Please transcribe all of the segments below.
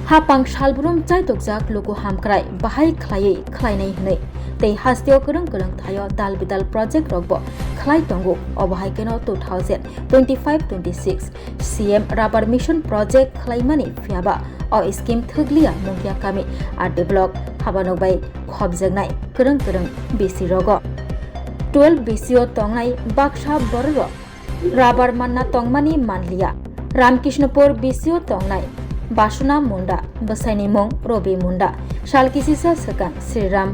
हापां सालब्रुम चाइतकजाक लुगु हामक्राय बाहाय खलायै खलायनाय हनै तै हास्तियाव गोरों गोरों थायो दाल बिदाल प्रोजेक्ट रगबो खलाय दंगो अबहायकेनो 2025-26 CM राबार मिशन प्रोजेक्ट खलायमानि फियाबा अ स्कीम थोगलिया मुंगिया कामि आर डेभलप हाबानोबाय खबजोंनाय गोरों गोरों बिसि रगो 12 बिसिओ तंनाय बाक्सा बररो राबार मानना तंमानि मानलिया रामकृष्णपुर बिसिओ तंनाय बासुना मुंडा बसाइनि मुं रबि मुंडा सालकिसिसा सकां श्रीराम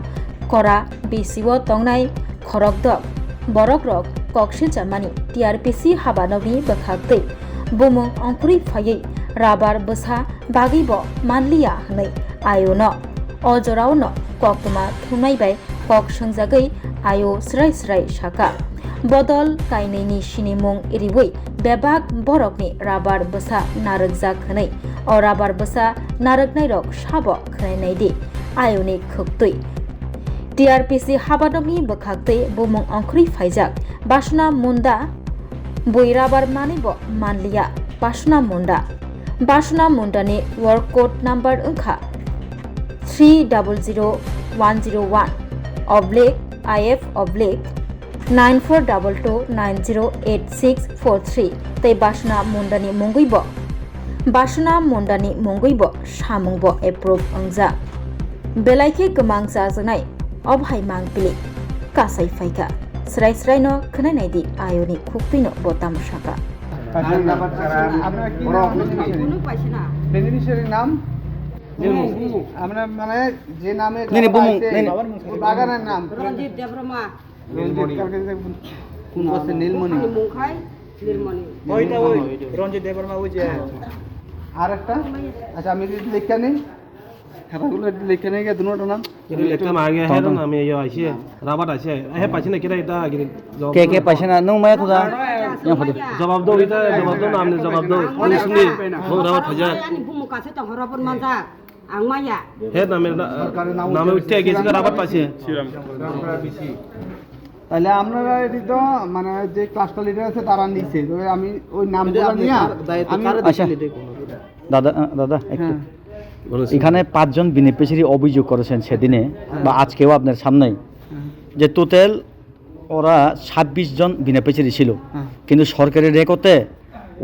करा बिसिओ तंनाय खरगदक बरक रक कक्से जामानि TRPC हाबानोबि बखागदै बुमुं अंकुरि फायै राबार बसा बागैबो मानलिया हनै आयनो अजरावनो कक्तमा थुनायबाय कक संजागै आयो स्राय स्राय साका बदल कायनैनि सिनि मुं एरिवै बेबाग बरकनि राबार बसा नारकजाक हनै अ राबार बसा नारकनाय रक साबो खनायनायदि आयनि खोक्तै TRPC हाबानोबि बखागदै बुमुं अंकुरि फायजाक बासुना मुंडा बय राबार मानिबो मानलिया बासुना मुंडानि वर्क कोड नम्बर अंखा 3001/IF/9422908643 तै बासुना मुंडानि मुंगैबो सामुंबो एप्रुव अंजा बेलायखे गमां जाजनाय अबहाय मांगबिलि कासाय फायगा स्राय स्रायनो खोनायनायदि आयनि खुकपिनो बोताम साका বেনিফিশিয়ারির নাম আমরা মানে যে নামে বাগানের নাম রঞ্জিত দেবরমা কোন আছে নীলমণি মুখাই নীলমণি ওইটা রঞ্জিত দেববর্মা ওই যে আর একটা আচ্ছা আমি যদি লেখা নেই খাতাগুলো লেখা নেই গে দুটোর নাম এটা লেখা মাগে হে নামে ইয়া আইছে রাবাত আইছে হে পাইছে না কিরা এটা কে পাইছে না নং মায়া খুদা জবাব দাও এটা জবাব দাও নামনে জবাব দাও পুলিশনি ও রাবাত হাজা আনি বুমু কাছে তো হরবন মানজা আংমায়া হে নামে উঠে গেছে রাবাত পাইছে তাহলে আপনারা এটি তো মানে যে ক্লাসটা লিডার আছে তারা নিছে তবে আমি ওই নামগুলো নিয়ে আমি আচ্ছা দাদা একটু এখানে 5 জন বেনিফিশিয়ারি অভিযোগ করেছেন সেদিনে বা আজকেও আপনার সামনেই যে টোটাল ওরা 26 জন বেনিফিশিয়ারি ছিল কিন্তু সরকারি রেকর্ডে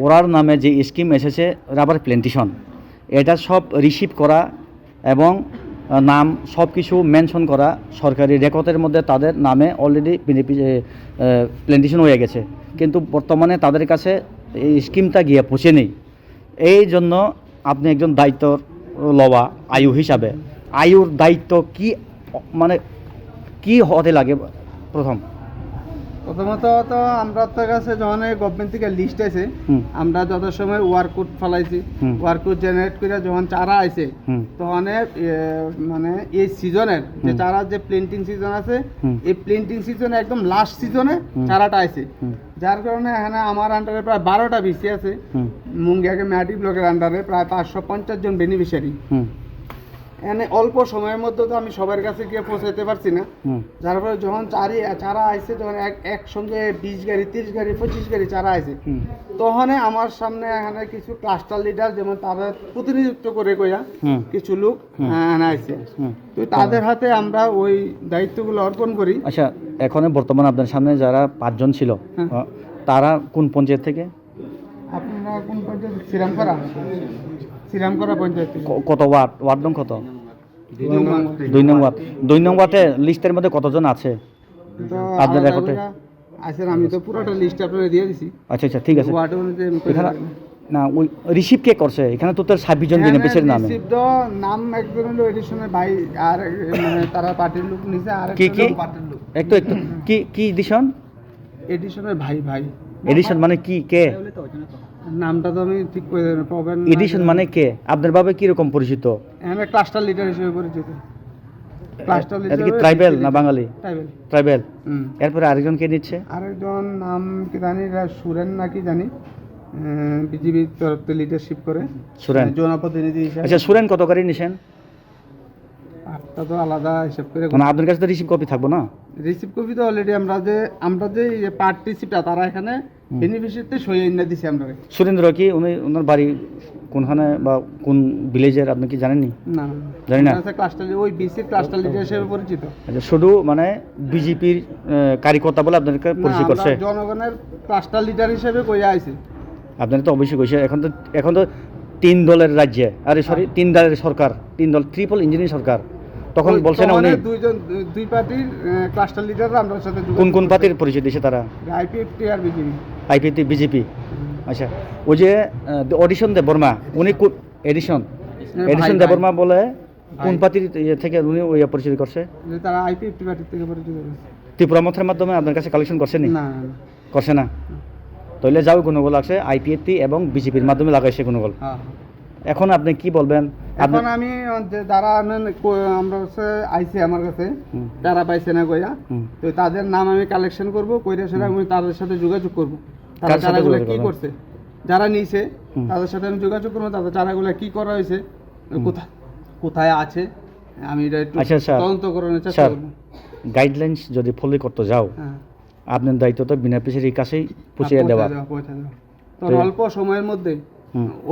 ওরার নামে যে স্কিম এসেছে রাবার প্ল্যান্টেশন এটা সব রিসিভ করা এবং নাম সব কিছু মেনশন করা সরকারি রেকর্ডের মধ্যে তাদের নামে অলরেডি প্ল্যান্টেশন হয়ে গেছে কিন্তু বর্তমানে তাদের কাছে এই স্কিমটা গিয়ে পৌঁছে নেই এই জন্য আপনি একজন দায়িত্ব লওয়া আয়ু হিসাবে আয়ুর দায়িত্ব কি মানে কি হতে লাগে প্রথমত তো আমরা তো কাছে যখন গভর্নমেন্ট থেকে লিস্ট আছে আমরা যত সময় ওয়ার্ক কোড ফলাইছি ওয়ার্ক কোড জেনারেট করে যখন চারা আইছে তখন মানে এই সিজনের যে চারা যে প্ল্যান্টিং সিজন আছে এই প্ল্যান্টিং সিজনে একদম লাস্ট সিজনে চারাটা আইছে যার কারণে এখানে আমার আন্ডারে প্রায় 12টা বিসি আছে মুঙ্গিয়াকে ম্যাটি ব্লকের আন্ডারে প্রায় 550 জন বেনিফিশিয়ারি এনে অল্প সময়ের মধ্যে তো আমি সবার কাছে গিয়ে পৌঁছাতে পারছি না যার ফলে যখন চারা আইছে তখন একসঙ্গে 20 গাড়ি 30 গাড়ি 25 গাড়ি চারা আইছে তখন আমার সামনে এখানে কিছু ক্লাস্টার লিডার যেমন তাদের প্রতিনিধিত্ব করে কইয়া কিছু লোক আইছে তো তাদের হাতে আমরা ওই দায়িত্বগুলো অর্পণ করি। আচ্ছা এখন বর্তমানে আপনার সামনে যারা 5 জন ছিল তারা কোন পঞ্চায়েত থেকে আপনারা কোন পঞ্চায়েত শ্রীরামকরা পঞ্চায়েত কত ওয়ার্ড নং কত 2 নং ওয়ার্ডে লিস্টের মধ্যে কতজন আছে আপনার রেকর্ডে আছে? আমি তো পুরোটা লিস্ট আপনাদের দিয়ে দিছি। আচ্ছা ঠিক আছে ওয়ার্ড অনুযায়ী এখানে না ওই রিসিভ কে করছে এখানে তো তোর 26 জন বেনিফিশিয়ারি নামে রিসিভ তো নাম একজন হলো এডিশনের ভাই আর মানে তারা পার্টির লোক নিছে আর একটা পার্টির লোক একটু কি এডিশনের ভাই এডিশন মানে কি কে নামটা তো আমি ঠিক করে দেব পাবেন এডিশন মানে কে আপনার ভাবে কি রকম পরিচিত এখানে ক্লাস্টার লিডার হিসেবে পরিচিত ক্লাস্টার লিডার কি ট্রাইবেল না বাঙালি ট্রাইবেল হুম এরপর আরেকজন কে নিচ্ছে আরেকজন নাম কি জানি সুরেন নাকি জানি বিজেপি তরফ থেকে লিডারশিপ করে সুরেন জনপ্রতিনিধি হিসেবে। আচ্ছা সুরেন কত করে নিছেন আটটা তো আলাদা হিসাব করে মানে আপনার কাছে তো রিসিভ কপি থাকবো না রিসিভ কপি তো অলরেডি আমরা যে পার্টিসিপটা তারা এখানে বেনিফিশিয়ারিতে সই এনে দিছি আমরা। সুরেন্দ্র কি উনি ওনার বাড়ি কোনখানে বা কোন ভিলেজের আপনি কি জানেননি? না না জানি না। আচ্ছা ক্লাস্টার ওই বিসির ক্লাস্টার লিডার হিসেবে পরিচিত। আচ্ছা, শুধু মানে বিজেপির কার্যকর্তা বলে আপনাদেরকে না, পরিচয় করছে? আমরা জনগণের ক্লাস্টার লিডার হিসেবে কইয়া আইছি। আপনারা তো অবশ্যই কইছে, এখন তো 3 দলের রাজ্যে, আরে সরি 3 দলের সরকার, 3 দল ট্রিপল ইঞ্জিনের সরকার, তখন বলছে না উনি দুই পার্টির ক্লাস্টার লিডাররা আমরা সাথে কোন পার্টির পরিচয় দিয়েছে তারা? আইপিএফটি আর বিজেপি। IPFT BJP. আচ্ছা, ওই যে অডিশন দেববর্মা উনি এডিশন দেববর্মা বলে কোন পার্টির থেকে উনি ওই পরিচয় করছে? যে তারা আইপিএফটি পার্টি থেকে পরিচিত করছে। ত্রিপুরা মন্ত্রের মাধ্যমে আপনার কাছে কালেকশন করছেন? না করছে না। তাহলে যাও গুণগোল লাগছে আইপিএফটি এবং বিজেপির মাধ্যমে লাগাইছে গুণগোল। এখন আপনি কি বলবেন? এখন আমি যারা আমরা আইছে আমার কাছে তারা পাইছে না কইয়া, তো তাদের নাম আমি কালেকশন করব, কইরা সেটা আমি তাদের সাথে যোগাযোগ করব। তারা চারাগুলো কি করছে, যারা নিছে তাদের সাথে আমি যোগাযোগ করব, তাদের চারাগুলো কি করা হয়েছে, কোথায় আছে, আমি এটা একটু তদন্ত করানোর চেষ্টা করব। গাইডলাইন্স যদি ফলো করতে যাও, আপনার দায়িত্ব তো বিনা পিছিয়ে কাছেই পৌঁছে দেওয়া। তো অল্প সময়ের মধ্যে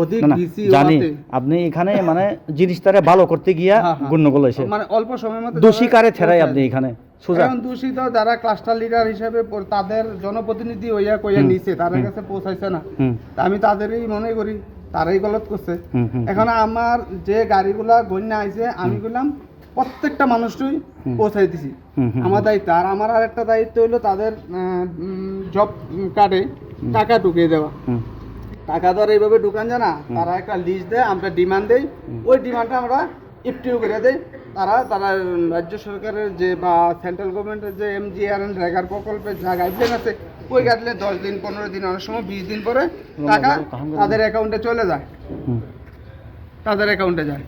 অধিক বিসি জানি আপনি এখানে মানে জিনিস তারা ভালো করতে গিয়া গুণগোল হয়েছে, মানে অল্প সময়ের মধ্যে দোষী কারে ঠেরাই আপনি এখানে সোজা। এখন দূষিত যারা ক্লাস্টার লিডার হিসেবে তাদের জনপ্রতিনিধি হইয়া কইয়া নিছে, তাদের কাছে পৌঁছাইছে না, আমি তাদেরই মনে করি তারাই গলত করছে। এখন আমার যে গাড়িগুলা গণ্যা আইছে আমি বললাম প্রত্যেকটা মানুষই পৌঁছাই দিছি, আমার দায়িত্ব। আর আমার আরেকটা দায়িত্ব হলো তাদের জব কার্ডে টাকা ঢুকিয়ে দেওয়া। টাকা ধর এইভাবে ঢুকান জানা, তারা একটা লিস্ট দেয়, আমরা ডিমান্ড দেই, ওই ডিমান্ডটা আমরা ইফটিউ করে দেই। তারা রাজ্য সরকারের যে বা সেন্ট্রাল গভর্নমেন্টের যে MGNREGA রেগার প্রকল্পের যা গাইডলাইন আছে, ওই গাইডলাইন 10 দিন 15 দিন অনেক সময় 20 দিন পরে টাকা তাদের অ্যাকাউন্টে চলে যায়, তাদের অ্যাকাউন্টে যায়।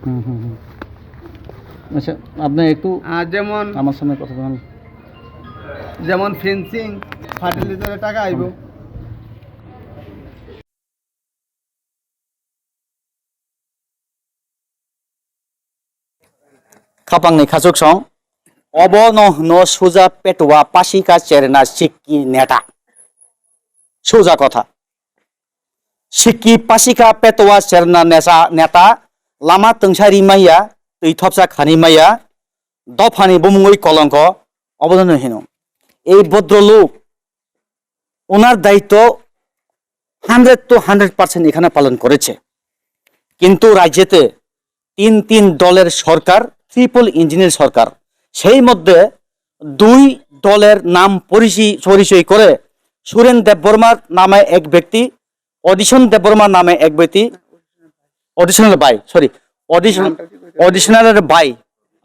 আচ্ছা, আপনি একটু যেমন আমার সামনে কথা বলেন। যেমন ফেন্সিং ফার্টিলাইজারের টাকা আইব, খাপাংনি খাচুক সং অবন ন সোজা পেটুয়া পাশিকা চেরনা সিক্কি নেতা সোজা কথা সিক্কি পাশিকা পেটুয়া চেরনা নেতা লামা তংসারি মাইয়া তুই থপসা খানি মাইয়া দফানি বুমুই কলঙ্ক অবদানহীন। এই ভদ্রলোক ওনার দায়িত্ব 100% এখানে পালন করেছে, কিন্তু রাজ্যেতে 3 দলের সরকার, ট্রিপল ইঞ্জিনের সরকার, সেই মধ্যে 2 দলের নাম পরিচয় করে সুরেন দেববর্মার নামে এক ব্যক্তি, অডিশন দেববর্মার নামে এক ব্যক্তি, অডিশনালের ভাই,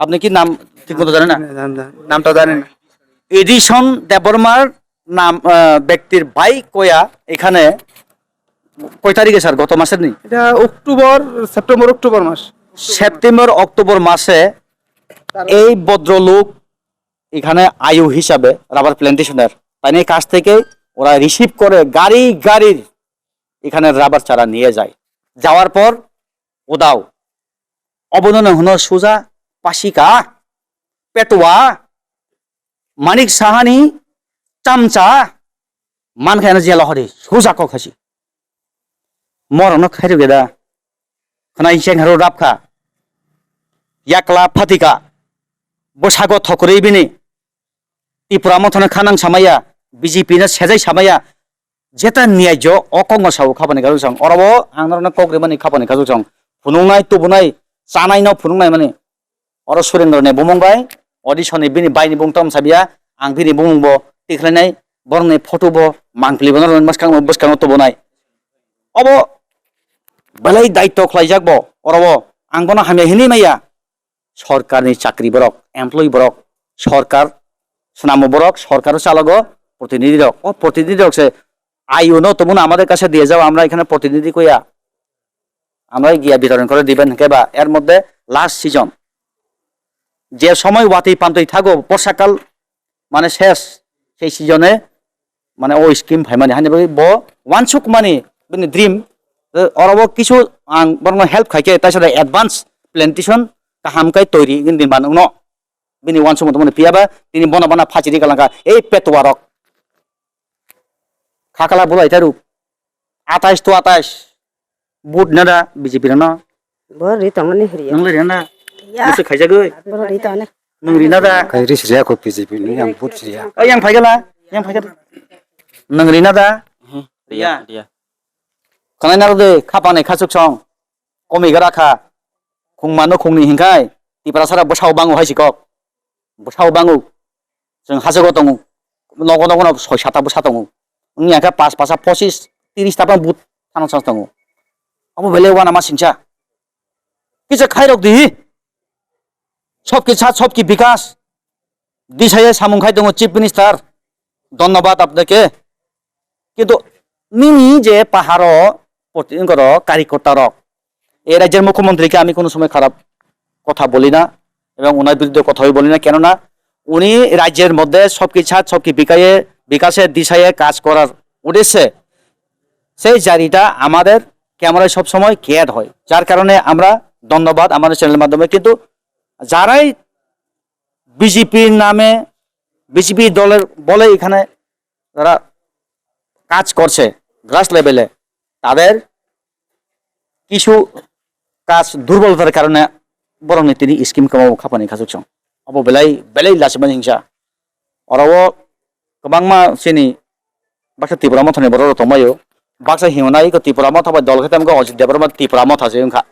আপনি কি নাম ঠিক মতো জানেন না? নামটা জানেন? এডিশন দেববর্মার নাম ব্যক্তির ভাই কয়া এখানে কয় তারিখে স্যার? গত মাসের নেই, এটা সেপ্টেম্বর অক্টোবর মাসে এই ভদ্রলোক এখানে আয়ু হিসাবে রাবার প্ল্যান্টেশনের তাই কাছ থেকে ওরা রিসিভ করে গাড়ির এখানে রাবার চারা নিয়ে যায়। যাওয়ার পর ওদাও অবদান হন সোজা পাশিকা পেটুয়া মানিক সাহানি চামচা মানখানা জেলা হরে সোজা কখাসি মরণ খাইরো গেদা খানাই চেংহারো রাবখা ইয়াকলা ফাতিকা বসাগো থকরেই বিনি ত্রিপুরা মথনে খানাং সামাইয়া বিজেপি না সেজাই সামাইয়া যেটা ন্যায্য অকঙ্গ সাউ খাবানি গাজু সং অরব আংনারনা কগ্রে মানি খাবানি গাজু সং ফুনুংনাই তুবুনাই চানাই ন ফুনুংনাই মানি অর সুরেন্দ্র নে বুমंबाय অডিশনে বিনি বাইনি বুংতম সাবিয়া आं बिनि बुंबो टिख्लायनाय बरंनि फटोबो मांफ्लिबोना बसखां तबनाय अब बलाय दायित्व ख्लायजाकबो अरबो आंबोना हामिया हिनि माइया सरकारनि चाकरि बरक एमप्लय बरक सरकार सुनामो बरक सरकार चालागो प्रतिनिधि रक ও प्रतिनिधि रक से আইও ন তোমরা আমাদের কাছে দিয়ে যাও, আমরা এখানে প্রতিনিধি কইয়া আমরা গিয়া বিতরণ করে দিবেন কেবা। এর মধ্যে লাস্ট সিজন যে সময় ওয়াতেই পান্তই থাকো বর্ষাকাল মানে শেষ, সেই সিজনে মানে ও স্কিম ভাই মানে হানি ব ওয়ানসুক মানে বিনি ড্রিম অরব কিছু আং বরং হেল্প খাইকে তাছাড়া অ্যাডভান্স প্ল্যান্টেশন কাহামকাই তৈরি দিন বানো ন বিনি ওয়ানসুক মতো মানে পিয়াবা তিনি বনা বনা ফাচিরি কালাঙ্কা এই পেটওয়ারক খাকালা বলাই তারুক 28 তো 28 বুট না দা বিজেপি না Beri tangan ni hri. nang le na bisa khaja goi Beri tangan. nang rina da Kai ri siya ko PCP ni yang put siya. yang phagala nang rina da ya kana na de khapane khasuk chong komi gara kha khungmano khungni hingkai tipara sara bosau bangu haisikok bosau bangu जों हाजोआव दङ नगद नगद 6-7टा बसा दङ नि आखा 5-5 25 30टा बा बुट थानो चान्स दङ अब बेले वाना मा सिंचा किसे खाइरक दि सबकी विकास दिशाये सामुंखाय दङ চিফ মিনিস্টার ধন্যবাদ আপনাকে কিন্তু নিনি যে পাহাড় প্রতিনিধির কারিকর্তার এই রাজ্যের মুখ্যমন্ত্রীকে আমি কোনো সময় খারাপ কথা বলি না এবং ওনার বিরুদ্ধে কথাই বলি না কেননা উনি রাজ্যের মধ্যে সবকি বিকাশের দিশায় কাজ করার উদ্দেশ্যে সেই জারিটা আমাদের ক্যামেরায় সব সময় ক্যাড হয় যার কারণে আমরা ধন্যবাদ আমাদের চ্যানেলের মাধ্যমে কিন্তু যারাই বিজেপির নামে বিজেপি দলের বলে এখানে যারা কাজ করছে গ্রাস লেভেলে তাদের কিছু কাজ দুর্বলতার কারণে বরং তিনি স্কিম কামাবो খাপাनि खाजुगसं अब बेलाय लासिमन हिंसा अरावो गोबांमा सेनि बाक्सा त्रिपुरा मथनि बर रतमायो बाक्सा हिमनाय को त्रिपुरा मथाबा दल खतम को अजित देबरमा त्रिपुरा मथासे ओंखा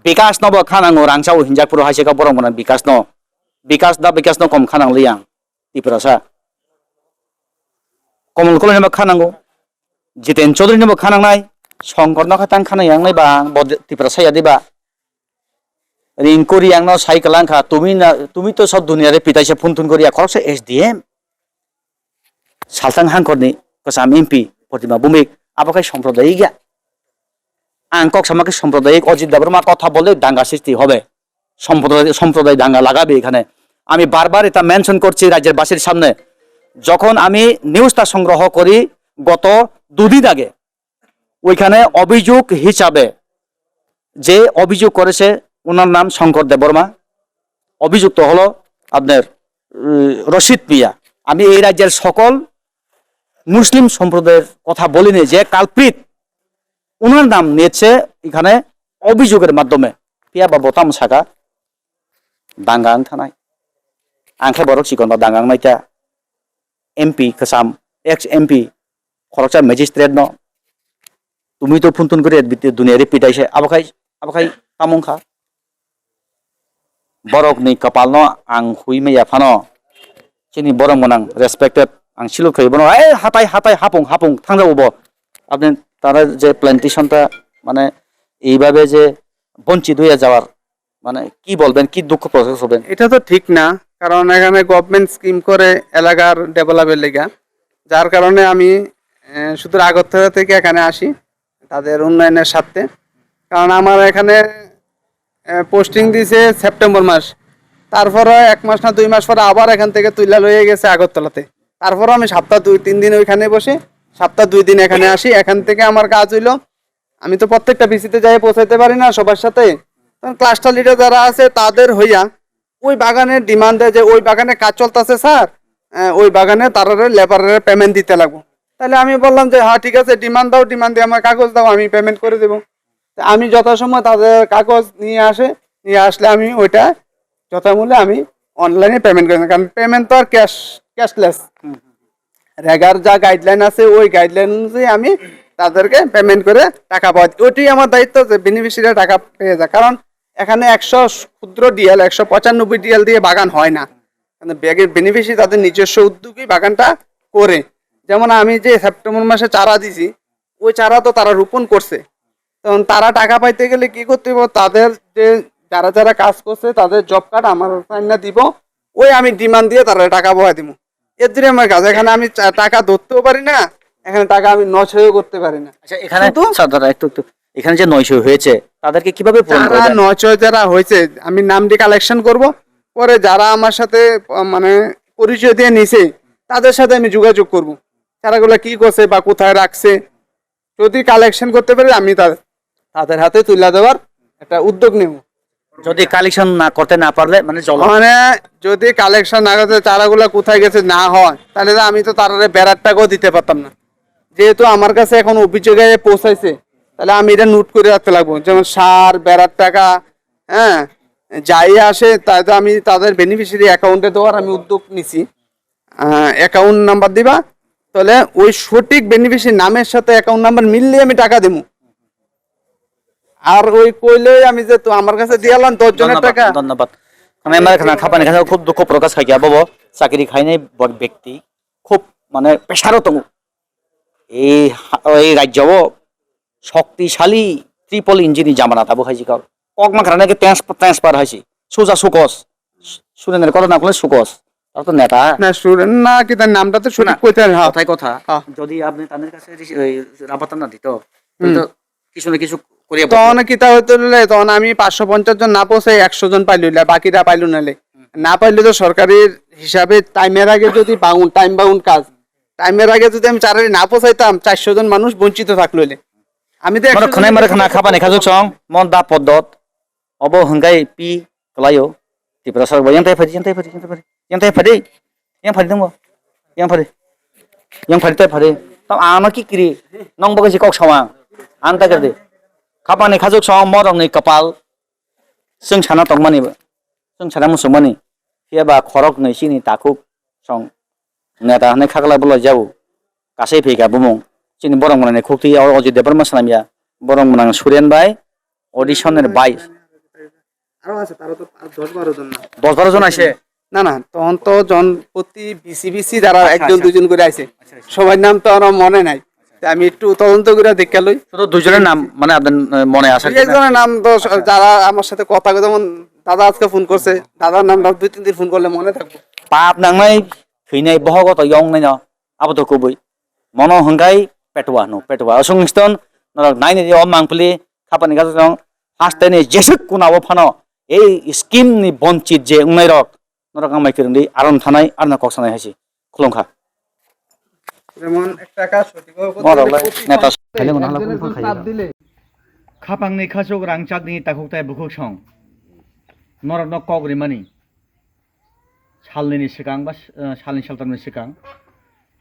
विकास नब खानांगो रांसाव हिंजापुर हाइसेका बरमना विकास न कम खानांलियां त्रिपुरासा कमल कलनि खानांगो जितेन चौधुरी नब खानांनाय शंकर नखातां खानायांनाय बा त्रिपुरा सायादिबा रिंकुरी आंनो साइकेल आंखा तुमी तो सब दुनिया रे पिताइसे फुन थुन करिया खरसे एसडीएम सालथां हांकरनि कसाम एमपी प्रतिमा भूमिक आबाखाय सम्प्रदायिक आंকক समाके सम्प्रदायिक अजित देबरमा কথা বলে দাঙ্গা সৃষ্টি হবে সম্প্রদায় দাঙ্গা লাগাবে এখানে আমি বারবার এটা মেনশন করছি রাজ্যের বাসীর সামনে যখন আমি নিউজটা সংগ্রহ করি গত দুদিন আগে ওইখানে অভিযোগ হিসাবে যে অভিযোগ করেছে ওনার নাম শঙ্কর দেববর্মা অভিযুক্ত হলো আপনার রশিদ মিয়া আমি এই রাজ্যের সকল মুসলিম সম্প্রদায়ের কথা বলিনি যে কালপ্রিত ওনার নাম নিয়েছে এখানে অভিযোগের মাধ্যমে পিয়া বা বতাম সাকা দাঙ্গাং থানায় आंखाय बरक सिकन बा दांगां Nayta MP कसाम x MP खरकसा magistrate न तुमी तो फुनथुन करे दुनिया रे पिटाइसे आबाखाय तामुंखा बरक नि कपाल न आं हुइ मे याफानो चिनि बरक मोनां रेसपेक्टेड आं सिलु खैबनो ए हाताय हापुं थांजाबो আপনি তারা যে প্ল্যান্টেশনটা মানে এইভাবে যে বঞ্চিত হয়ে যাওয়ার মানে কি বলবেন কি দুঃখ প্রকাশ করবেন এটা তো ঠিক না কারণ এখানে গভর্নমেন্ট স্কিম করে এলাকার ডেভেলপের লেগা যার কারণে আমি শুধু আগরতলা থেকে এখানে আসি তাদের উন্নয়নের স্বার্থে কারণ আমার এখানে পোস্টিং দিয়েছে সেপ্টেম্বর মাস তারপরে 1 মাস না 2 মাস পরে আবার এখান থেকে তুইলা লয়ে গেছে আগরতলাতে তারপরে আমি সপ্তাহ 2-3 দিন ওইখানে বসে সপ্তাহ 2 দিন এখানে আসি এখান থেকে আমার কাজ হইলো আমি তো প্রত্যেকটা বিসিতে যাই পৌঁছাইতে পারি না সবার সাথে ক্লাস্টার লিডার যারা আছে তাদের হইয়া ওই বাগানের ডিমান্ড দেয় যে ওই বাগানে কাজ চলতেছে স্যার ওই বাগানে তারারে লেবারের পেমেন্ট দিতে লাগবো তাহলে আমি বললাম যে হ্যাঁ ঠিক আছে ডিমান্ড দিয়ে আমার কাগজ দাও আমি পেমেন্ট করে দেবো আমি যথাসময় তাদের কাগজ নিয়ে আসলে আমি ওইটা যথামূল্যে আমি অনলাইনে পেমেন্ট করি কারণ পেমেন্ট তো আর ক্যাশলেস রেগার যা গাইডলাইন আছে ওই গাইডলাইন অনুযায়ী আমি তাদেরকে পেমেন্ট করে টাকা পাই ওইটাই আমার দায়িত্ব যে বেনিফিশিয়ারি টাকা পেয়ে যায় কারণ এখানে 100 ক্ষুদ্র ডিএল 195 ডিএল দিয়ে বাগান হয় না ব্যাগের বেনিফিশিয়ারি তাদের নিজস্ব উদ্যোগে বাগানটা করে যেমন আমি যে সেপ্টেম্বর মাসে চারা দিছি ওই চারা তো তারা রোপণ করছে তখন তারা টাকা পাইতে গেলে কি করতে হবে তাদের যে যারা কাজ করছে তাদের জব কার্ড আমার না দিব ওই আমি ডিমান্ড দিয়ে তারা টাকা বহাই দিব এর জন্য আমার কাজ এখানে আমি টাকা ধরতেও পারি না এখানে টাকা আমি নয়ও করতে পারি না আচ্ছা এখানে সাধারণ একটু এখানে যে 900 হয়েছে তাদেরকে কিভাবে পূরণ করবেন 900 যারা হয়েছে আমি নামটি কালেকশন করব পরে যারা আমার সাথে মানে পরিচয় দিয়ে নিছে তাদের সাথে আমি যোগাযোগ করব চারাগুলো কি করছে বা কোথায় রাখছে যদি কালেকশন করতে পারি আমি তাদের হাতে তুলে দেওয়ার একটা উদ্যোগ নেব যদি কালেকশন না করতে না পারলে মানে যদি কালেকশন না করতে চারাগুলো কোথায় গেছে না হয় তাহলে আমি তো তারারে বেড়ার টাকাও দিতে পারতাম না যেহেতু আমার কাছে এখন অভিযোগে পৌঁছাইছে, তাহলে আমি এটা নোট করে রাখতে লাগবো। যেমন সার বেড়ার টাকা, হ্যাঁ, যাই আসে তাই তো আমি তাদের বেনিফিশিয়ারি অ্যাকাউন্টে দেওয়ার আমি উদ্যোগ নিছি। অ্যাকাউন্ট নাম্বার দিবা, তাহলে ওই সঠিক বেনিফিশিয়ারি নামের সাথে অ্যাকাউন্ট নাম্বার মিললে আমি টাকা দেবো। আর ওই কইলে আমি যে তো আমার কাছে দিয়ালাম 10 জনের টাকা। ধন্যবাদ। আমি আমার এখানে খাপানি খাই খুব দুঃখ প্রকাশ খাইয়া বাবা চাকরি খাই নাই ব্যক্তি খুব মানে পেশারত এই রাজ্য শক্তিশালী ট্রিপল ইঞ্জিনি জামানা তাবো খাইছি কাউ ককমা খারানে ট্রান্সফার হয়েছি সোজা সুকস সুরেনের কথা না করলে সুকস তার তো নেতা না সুরেন না কি তার নামটা তো সঠিক কইতে হবে। হ্যাঁ কথাই কথা হ্যাঁ। যদি আপনি তাদের কাছে রাবাতান না দিত তো কিছু না কিছু করিয়া তখন কিতা হইতে হলে তখন আমি 550 জন না পৌঁছাই 100 জন পাইল, বাকিরা পাইল নালে না পাইলে তো সরকারের হিসাবে টাইমের আগে যদি টাইম বাউন্ড কাজ, টাইমের আগে যদি আমি চারারি না পৌঁছাইতাম 400 জন মানুষ বঞ্চিত থাকলো। আমি তো মানে খানাই মারে খানা খাবানি খাজুক সং মন দা পদ্দত অব হংগাই পি কলায়ো ত্রিপুরা সরকার yang tai phadi yang tai phadi dong yang phadi tai phadi tam ama ki kiri nong ba si kok sawang an ta gade খাবানি খাজুক সং মরং ni kapal जों साना tongmani जों साना musumani hiaba khorok nei sini takuk song neta hanai khagla bolo jau kasai phega bumung sini borong manane khukti Ajit দেবর মাসনামিয়া বরং মনাং সুরেন ভাই অডিশনের 22 আরো আছে, তারও তো 10-12 জন না 10-12 জন আছে না না তখন তো জন প্রতি বিসি যারা একজন দুজন করে আছে সবার নাম তো আমার মনে নাই। আমি একটু তদন্ত করে দেখে লই। শুধু দুজনের নাম মানে আপনার মনে আছে একজনের নাম তো যারা আমার সাথে কথা যেমন দাদা আজকে ফোন করছে, দাদার নামটা 2-3 দিন ফোন করলে মনে থাকবে। পাপ নাংনাই ফিনাই বহগত ইয়ং নাই না আবত কবই মনো হংগাই পেটুয়া অসংস্থন নরক নাইনে যে অমাংপলি খাপানি গাছ দং হাসতেনে যেসুক কুনাও ফানো এই স্কিম নি বঞ্চিত যে উনাই রক নরক আমাই কিরন্দি আরন থানাই আর না কক্সানাই হাসি খুলংখা যেমন একটা কাজ সঠিকভাবে মরলাই নেতা খাইলে মন হালা একজনের ফুল জন্য খাই চাপ দিলে খাপাংনি খাসুক রাংচাকনি তাকুকতাই বুকুক সং নরক ন কগরি মানি सालनि सिगां बा सालनि सालथामनि सिगां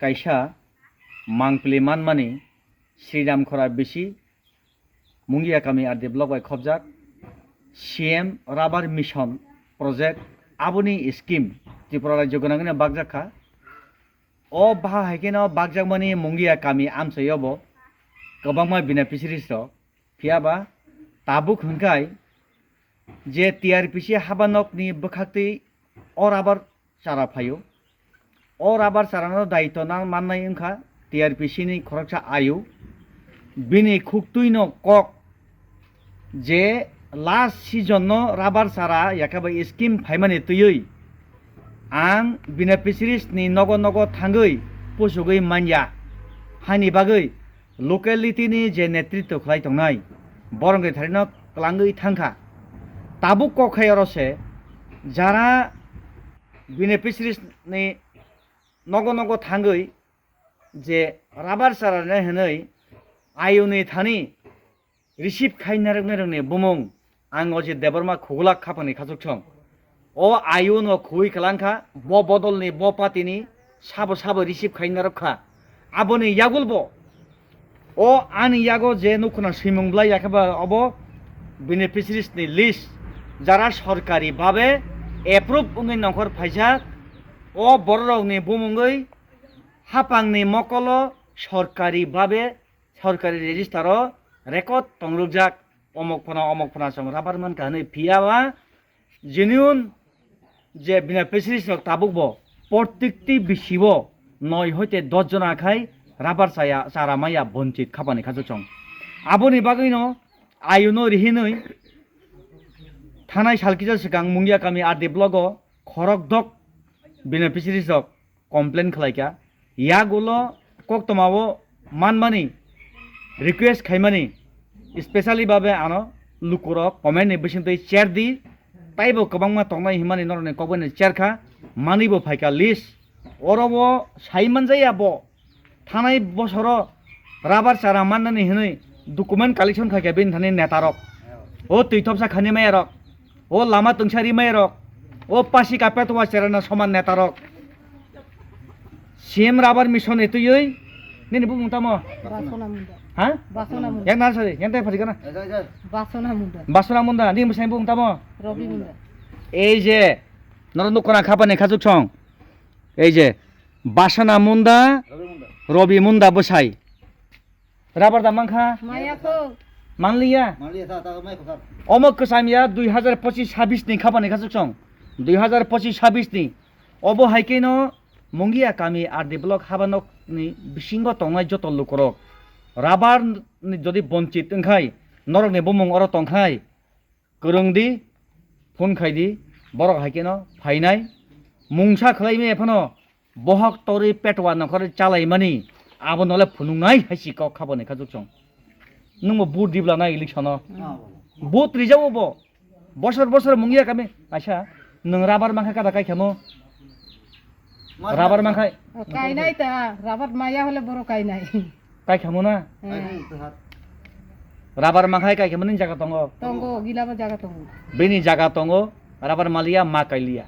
कायसा मांपलि मानमानि श्रीराम खरा बिसि मुंगिया कामि आर डेभलप बाय खबजाक सीएम राबार मिशन प्रोजेक्ट आबुनि स्कीम त्रिपुरा राज्य गोनांगनि बागजाखा अ बाहा हाइकेन बागजाकमानि मुंगिया कामि आमसयबो गोबांमा बेनिफिशियारिस रक फियाबा ताबुक हंखाय जे टीआरपीसी हाबानकनि बखाक्ति और आबार चारा फायो और आबार चारानो दायित्व ना माननाय ओंखा टीआरपीसी नि खरकसा आयु बिनि खुक्तुइनो कक जे लास्ट सीजन नो राबार चारा याकाबा स्कीम फाइमानि तुयै आं बेनिफिशियारिस नि नगो थांगै पोसुगै मानया हानि बागै लकेलिटी नि जे नेतृत्व खालाय तंनाय बरंगै थारैनो क्लांगै थांखा ताबुक कखायरसे जारा बेनिफिशियारिस नि नगो थांगै जे राबार चाराने हनै आयुनि थानि रिसिभ खाइनारने रोंने बुमुं आं अजित देबरमा खुगलाक खापानि खाजुकसं ओ आयु न खुइ खालांखा ब बदलनि ब पार्टीनि साबो रिसिभ खाइनारखा आबोनि यागुलबो ओ आनि यागो जे नुखना सिमुंब्ला याखाबा अब बेनिफिशियारिस नि लिस्ट जारा सरकारि भाबे एप्रुभ उंगै नखर फाइसा ओ बररौनि बुमुंगै हापांनि मकल सरकारि भाबे सरकारि रेजिस्टार रेकर्ड तंरुकजाक अमक फना सं राबारमान काहनै फियाबा जेन्युइन जे बेनिफिशियारिस ताबुकबो प्रत्येकटी बिसिबो 9 हते 10 जना आखाय राबार चारा माया बंचित खापानि खाजुचं आबोनि बागैनो आयुनो रिहिनै थानाय सालकिजा सिगां मुंगिया कामि आर डेभलप खरकदक बेनिफिशियारिस कमप्लेन खालायका यागुलो कक्तमावो मानमानि रिक्वेस्ट खाइमानि स्पेशली भाबे आनो लुकुरो कमेन्ट नि बिसिंतै शेयर दि ताइबो गोबांमा तंनाय हिमानि नरने कबने शेयरखा मानिबो फाइका लिस्ट अरबो साइमान जायाबो थानाय बसरो राबार चारा माननानि हनै डकुमेन्ट कालेक्शन खाइका बेनि थानाय नेतारक ओ तैथबसा खानि मायारक ओ लामा तंसारि मायरक ओ पासि कापेटवा सेराना समान नेतारक सीएम राबार मिशन एतुयै nini bung tamo Basona muda. ha Basona muda. yang nasa yang tay phari kana Basona muda. basuna munda ni musai bung tamo Robi muda. এই যে নরন্দু কোনা খাপানে খাজুক ছং এই যে বাসনা মুন্দা রবি মুন্দা বসাই রাবার দাম মাংখা Maya ko. মানলিয়া অমক কসামিয়া 2025-26 ni খাপানে খাজুক ছং 2025-26 ni অব হাইকেন মঙ্গিয়া কামি আর ডেভেলপ হাবানক ni বিসিঙ্গ তংনাই যত লুকরক রাবার ni যদি বঞ্চিত তংখাই নরক ni বমং অর তংখাই করংদি ফোন খাইদি বরক হাইকেন ফাইনাই মুংসা খালাইমে এফানো বহক তরি পেটওয়া নখরে চালাইমানি আবো নলে ফুনুংনাই হাইসি ক খাবনে খাজুক ছং नोंबो बुट दिब्ला ना इलेक्शन बुट रिजावो बो बसर बसर मुंगिया कामे अच्छा नों राबार माखा कादा काई खामो राबार माखा Kai nai ta. Rabat maya hole boro kai nai. काई खामो ना राबार माखा काई खामो नि जागा तंगो Tonggo gila ba jaga tonggo. बेनि जागा तंगो राबार मालिया मा काइलिया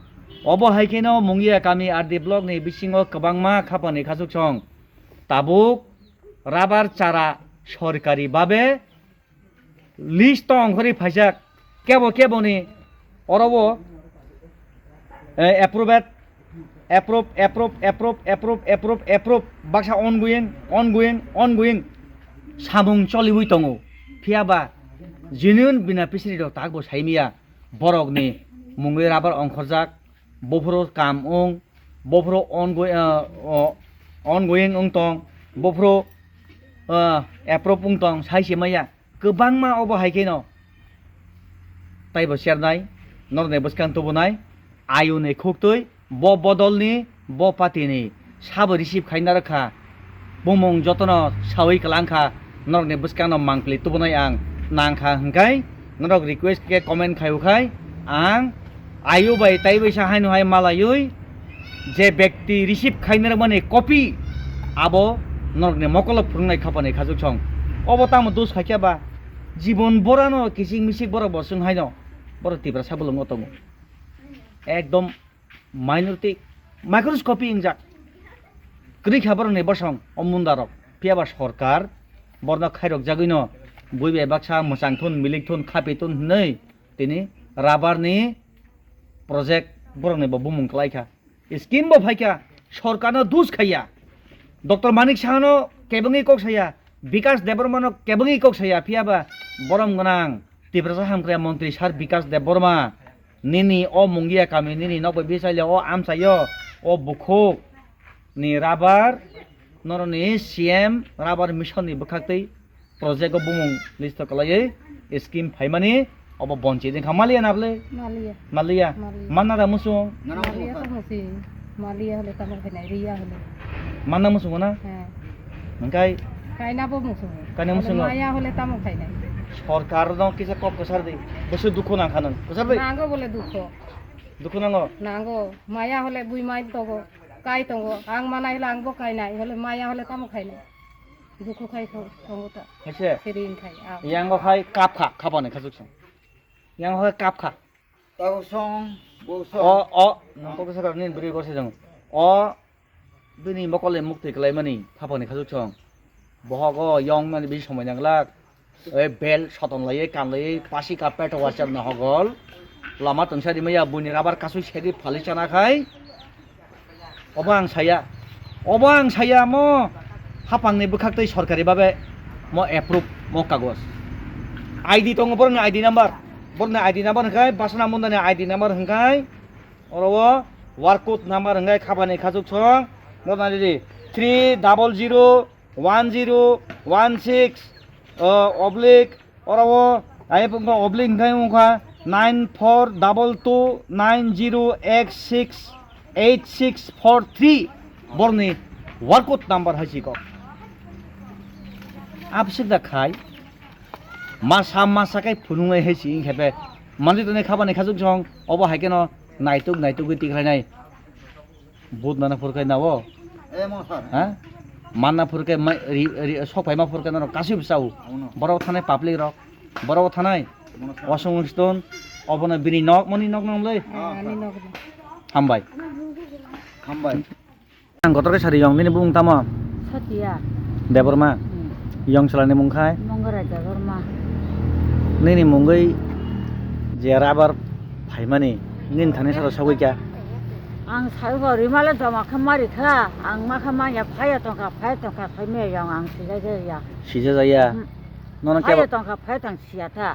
अबो हाइकेनो मुंगिया कामी आर दि ब्लक नि बिसिङो गोबांमा खापानि खाजुक छं ताबुक राबार चारा সরকারি ভাবে লিস্ট অংশরি ফাইসাক কেবনি অরব এপ্রুভ বাক্সা অনগোয়িং সামুং চলিবই দङ ফিয়াবা জিনিউন বিনা পিছরি দক তাকবো সাইমিয়া বরকনি মুঙ্গৈ রাবার অংখরজাক বফরো কাম বফরো অনগোয়িং তং বফরো एप्रुभ बुंतों साइसे माया गोबां मा अबो हाइकेनो ताइबो सेरनाय नरने बसकां तबनाय आयुने खुक्तै ब बदलनि ब पार्टीनि साबो रिसिभ खाइना रखा बुमं जतन सावै कलांखा नरने बसकां मांगप्ले तबनाय आं नांखा हंखाय नरक रिक्वेस्ट के कमेन्ट खायखाय आं आयु बाय ताइबैसा हायनो हाय मालायै जे व्यक्ति रिसिभ खाइना माने कपि आबो नरकने मकल फुरनाय खापाने खाजुक छं अबताम दोस खाइयाबा जीवन बरानो किसिं मिसिक बर बसुं हायनो बर तिब्रा साबलंग तंग एकदम माइनरिटी माइक्रोस्कोपी इंजाक ग्रि खाबर ने बसं अमुन्दारक पियाबा सरकार बरना खाइरक जागैनो बयबे बाक्सा मोसांथुन मिलिकथुन खापिथुन नै तिनि राबारनि प्रोजेक्ट बरने बुमुं खालायखा स्किम बो फाइका सरकारनो दुस खाइया डॉक्टर मानिक साहानो केबंगी कक साया विकास देबबर्मानो केबंगी कक साया फियाबा बरम गनां तिब्रासा हामग्रा मंत्री सार विकास देबबर्मा निनी ओ मुंगिया कामी निनी नक बिसाइले ओ आमसायो ओ बुखो नि राबार नरनि सीएम राबार मिशन नि बखाक्तै प्रोजेक्ट को बुमुं लिस्ट कलायै स्कीम फाइमानि अब बंची दिन खामालिया नाबले मालिया मानना दा मुसु Malia ko musi. Malia hole tamang kay riya hole. मानना मुसु ना मंगाय Kai na po muso. Kai na muso nga. Maya hole tamang kay nai. सरकार दं किसा कप कसर दे बसु दुखु ना खानन कसर दे Nango bole dukho. दुखु नांगो Nango maya hole bui mai togo. Kai tongo ang manai lang bo kai nai hole maya hole tamang kay nai. Dukho kai tongo ta. खायसे Sirin kai. यांगो खाय कापखा खाबाने खाजुक सं यांगो खाय कापखा अ नंको कसर नि ब्रि गसे जं अ बिनि मकले मुक्ति कलाय मानि खाबाने खाजुक सं बहगो यंग मानि बि समय नांगलाक ए बेल सतन लायै कान लायै पासि का पेट वाचार न हगल लामा तंसारि मैया बुनि राबार कासु सेरि फालि चाना खाय अबां साया म हापांनि बखाक्तै सरकारि भाबे म एप्रुभ म कागज आईडी दङ बरनो आईडी नम्बर हंखाय बासना मुन्दानि आईडी नम्बर हंखाय अरव वार्क कोड नम्बर हंखाय खाबानि खाजुक छं ननारि 3001016 oblique अरव आइ पंग oblique हंखाय मुखा 942290868643 बरनि वार्क कोड नम्बर हाइसिक आपसिक दा खाय मासा मासाकै फुनुङै हेसि खेबे मानदि तने खाबाने खाजुक जं अब हाइकेन नाइटुक गति खायनाय बुद नाना फुरकाय नावो ए म सर हा मानना फुरकाय सफायमा फुरकाय न कासिब साउ बराव थानाय पाब्लिक रक बराव थानाय वासंस्टन अबना बिनि नक मनि नक नमलै हामबाय आं गतरके सारि जं दिनै बुं तामा Satia. Deborma yang selane mungkai Mongora Deborma nini munggai je rabar phaimani nin thane sa sawai kya ang sayo rimala dama khamari kha ang ma khamanya phaya tongka khaime yang ang siya sija jaya nona phaya kya tongka phaya tang sia tha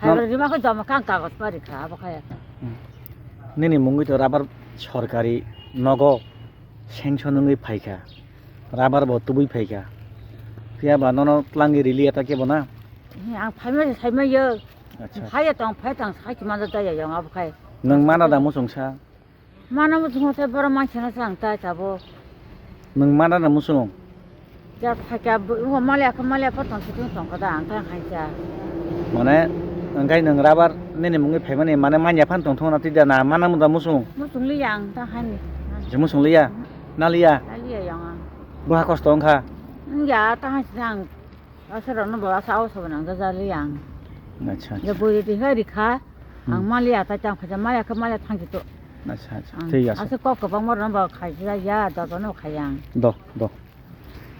phaya rima ko dama kang kagos pari kha ba khaya nini munggai to rabar সরকারি নগ সেংশনঙ্গি ফাইকা rubber বতুবই ফাইকা ফিয়া বানন ক্লাঙ্গি really এটা কে বনা ang phaime saime yo আচ্ছা phaya tang sai ma da ya yang ab khai নং মানা দা মুসংসা mana mo thong te bara ma chana sang ta chabo নং মানা দা মুসং ja phaka ho malia pa tong siting tong ka da ang ta khai cha মানে ngai nang rabar nini mungi faimani মানে মানিয়া fun টং টং না তিদা না মানা মুদা মুসং mo sung li yang ta han ni যে মুসং লিয়া না লিয়া ali yang ang বহা কষ্ট অংখা ya ta han sang asara no ba sa o so nang da li yang আচ্ছা ya bo ri ha ri kha ang malia ta chang pha malia ka malia thang ki to আচ্ছা আচ্ছা ঠিক আছে ase ko ko bang mo ran ba khai ja ya da no khayang দ